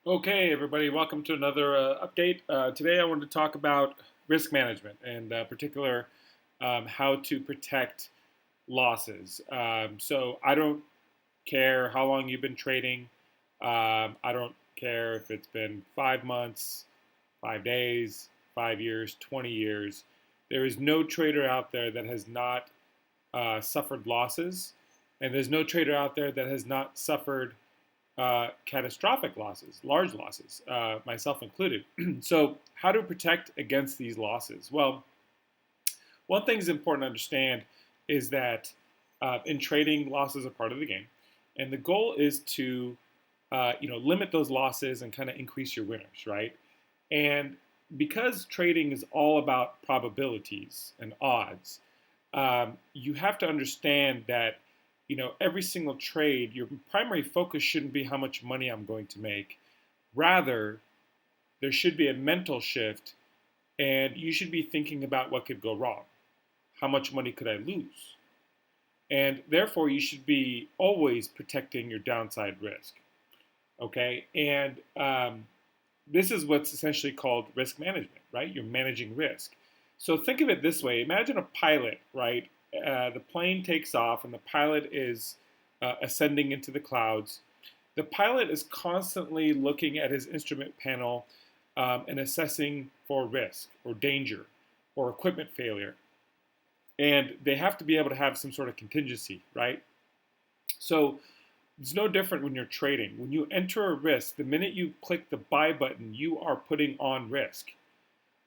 Okay, everybody, welcome to another update. Today, I wanted to talk about risk management and, particular, how to protect losses. So, I don't care how long you've been trading. I don't care if it's been 5 months, 5 days, 5 years, 20 years. There is no trader out there that has not suffered losses, and there's no trader out there that has not suffered catastrophic losses, large losses, myself included. So, how to protect against these losses? Well, one thing is important to understand is that in trading, losses are part of the game, and the goal is to limit those losses and kind of increase your winners, right? And because trading is all about probabilities and odds, you have to understand that every single trade, your primary focus shouldn't be how much money I'm going to make. Rather, there should be a mental shift, and you should be thinking about what could go wrong. How much money could I lose? And therefore, you should be always protecting your downside risk. Okay, and this is what's essentially called risk management, right? You're managing risk. So think of it this way: imagine a pilot, right? The plane takes off, and the pilot is ascending into the clouds. The pilot is constantly looking at his instrument panel and assessing for risk or danger or equipment failure. And they have to be able to have some sort of contingency, right? So it's no different when you're trading. When you enter a risk, the minute you click the buy button, you are putting on risk.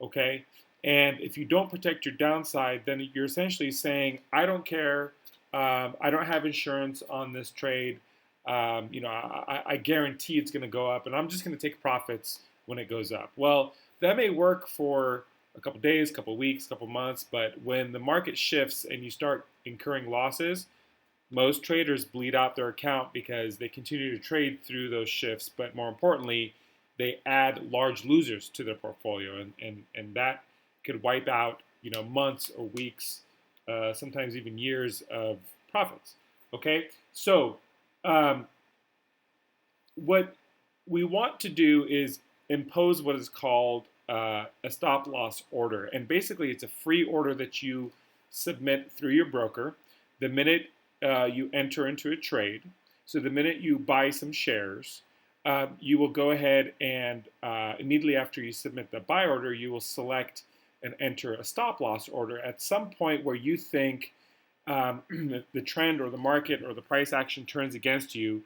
Okay? And if you don't protect your downside, then you're essentially saying, I don't care. I don't have insurance on this trade. I guarantee it's going to go up, and I'm just going to take profits when it goes up. Well, that may work for a couple days, couple weeks, couple months, but when the market shifts and you start incurring losses, most traders bleed out their account because they continue to trade through those shifts, but more importantly, they add large losers to their portfolio, and that could wipe out months or weeks, sometimes even years of profits. Okay, so um, what we want to do is impose what is called a stop loss order, and basically it's a free order that you submit through your broker the minute you enter into a trade. So the minute you buy some shares, you will go ahead and immediately after you submit the buy order, you will select and enter a stop loss order at some point where you think the trend or the market or the price action turns against you.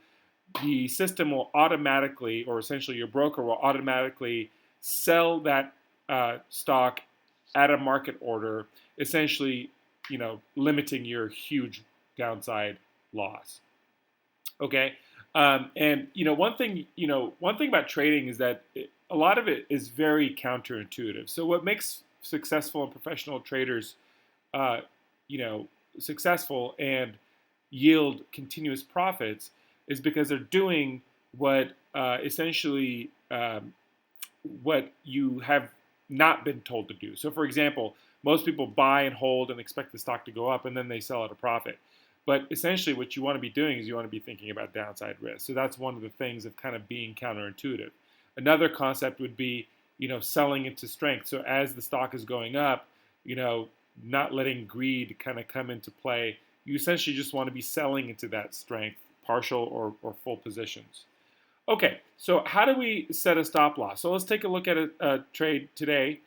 The system will automatically, or essentially your broker will automatically sell that stock at a market order, essentially, limiting your huge downside loss. Okay, and one thing about trading is that a lot of it is very counterintuitive. So what makes successful and professional traders, uh, you know, successful and yield continuous profits is because they're doing what essentially what you have not been told to do. So, for example, most people buy and hold and expect the stock to go up and then they sell at a profit. But essentially, what you want to be doing is you want to be thinking about downside risk. So, that's one of the things of kind of being counterintuitive. Another concept would be, selling into strength. So, as the stock is going up, not letting greed kind of come into play. You essentially just want to be selling into that strength, partial or full positions. Okay, so how do we set a stop loss? So let's take a look at a trade today.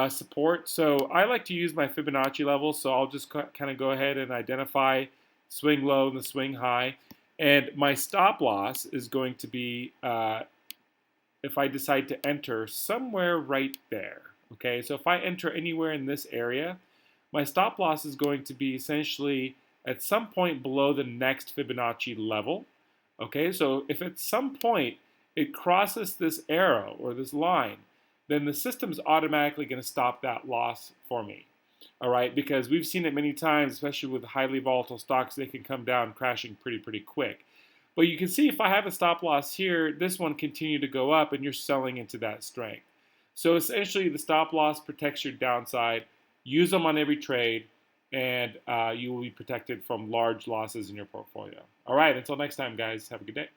Support. So I like to use my Fibonacci levels. So I'll just kind of go ahead and identify swing low and the swing high. And my stop loss is going to be if I decide to enter somewhere right there. Okay, so if I enter anywhere in this area, my stop loss is going to be essentially at some point below the next Fibonacci level. Okay, so if at some point it crosses this arrow or this line, then the system's automatically going to stop that loss for me. All right, because we've seen it many times, especially with highly volatile stocks, they can come down crashing pretty quick. But you can see if I have a stop loss here, this one continued to go up and you're selling into that strength. So essentially the stop loss protects your downside. Use them on every trade and you will be protected from large losses in your portfolio. All right, until next time, guys, have a good day.